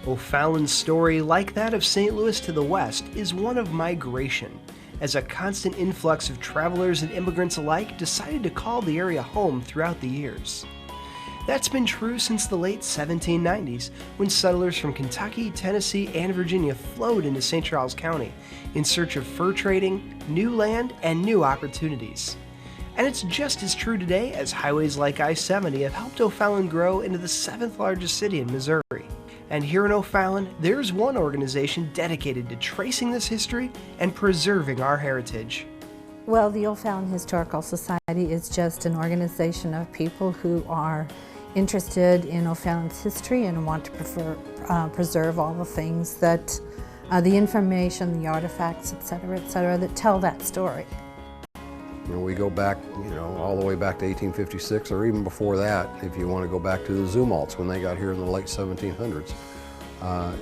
O'Fallon's story, like that of St. Louis to the west, is one of migration, as a constant influx of travelers and immigrants alike decided to call the area home throughout the years. That's been true since the late 1790s, when settlers from Kentucky, Tennessee, and Virginia flowed into St. Charles County in search of fur trading, new land, and new opportunities. And it's just as true today, as highways like I-70 have helped O'Fallon grow into the 7th largest city in Missouri. And here in O'Fallon, there's one organization dedicated to tracing this history and preserving our heritage. Well, the O'Fallon Historical Society is just an organization of people who are interested in O'Fallon's history and want to preserve all the things that, the information, the artifacts, etc., that tell that story. You know, we go back, all the way back to 1856, or even before that, if you want to go back to the Zumwalts when they got here in the late 1700s.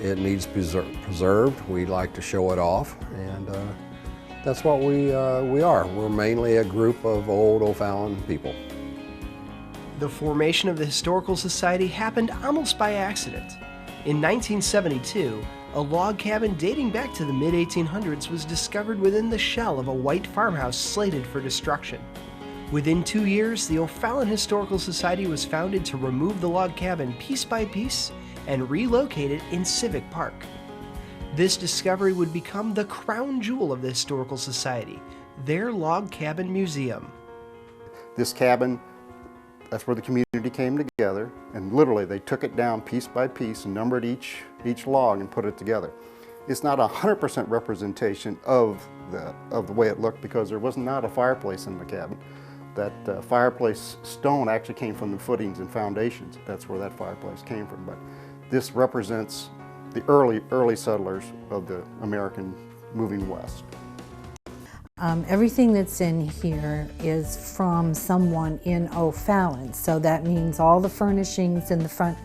It needs preserved. We like to show it off, and that's what we are. We're mainly a group of old O'Fallon people. The formation of the Historical Society happened almost by accident. In 1972, a log cabin dating back to the mid-1800s was discovered within the shell of a white farmhouse slated for destruction. Within 2 years, the O'Fallon Historical Society was founded to remove the log cabin piece by piece and relocate it in Civic Park. This discovery would become the crown jewel of the Historical Society, their log cabin museum. This cabin, that's where the community came together, and literally they took it down piece by piece and numbered each log and put it together. It's not 100% representation of the way it looked, because there was not a fireplace in the cabin. That fireplace stone actually came from the footings and foundations. That's where that fireplace came from. But this represents the early settlers of the American moving west. Everything that's in here is from someone in O'Fallon, so that means all the furnishings in the front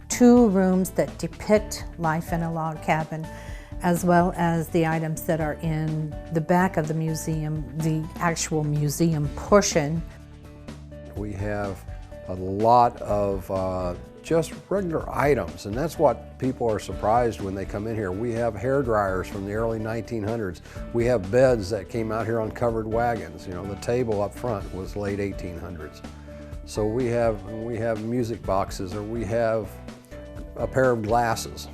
2 rooms that depict life in a log cabin, as well as the items that are in the back of the museum, the actual museum portion. We have a lot of just regular items, and that's what people are surprised when they come in here. We have hair dryers from the early 1900s. We have beds that came out here on covered wagons. The table up front was late 1800s. So we have music boxes, or we have a pair of glasses.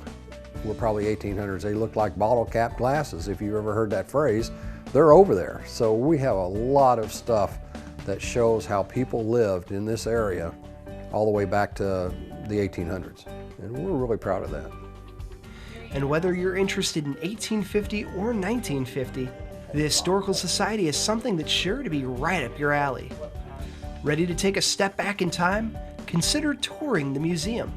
We're probably 1800s. They look like bottle cap glasses, if you ever heard that phrase. They're over there. So we have a lot of stuff that shows how people lived in this area all the way back to the 1800s, and we're really proud of that. And whether you're interested in 1850 or 1950, the Historical Society is something that's sure to be right up your alley. Ready to take a step back in time? Consider touring the museum.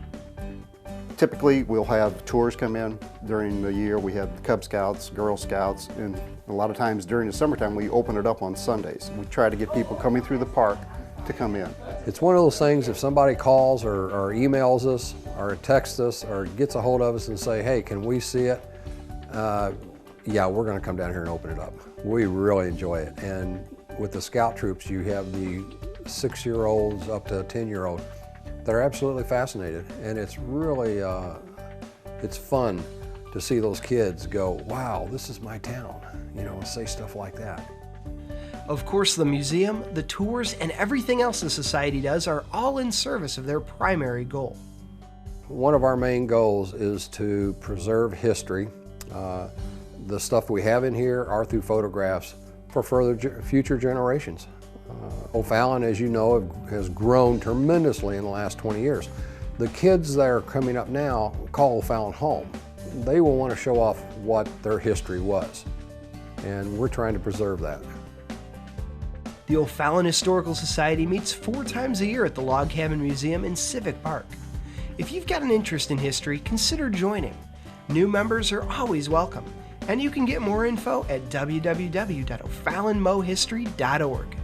Typically, we'll have tours come in during the year. We have Cub Scouts, Girl Scouts, and a lot of times during the summertime, we open it up on Sundays. We try to get people coming through the park to come in. It's one of those things, if somebody calls or emails us or texts us or gets a hold of us and say, hey, can we see it? Yeah, we're going to come down here and open it up. We really enjoy it. And with the scout troops, you have the 6-year-olds up to 10-year-old. They're absolutely fascinated, and it's really, it's fun to see those kids go, wow, this is my town, and say stuff like that. Of course, the museum, the tours, and everything else the Society does are all in service of their primary goal. One of our main goals is to preserve history. The stuff we have in here are through photographs for future generations. O'Fallon, as you know, has grown tremendously in the last 20 years. The kids that are coming up now call O'Fallon home. They will want to show off what their history was, and we're trying to preserve that. The O'Fallon Historical Society meets 4 times a year at the Log Cabin Museum in Civic Park. If you've got an interest in history, consider joining. New members are always welcome, and you can get more info at www.OFallonMoHistory.org.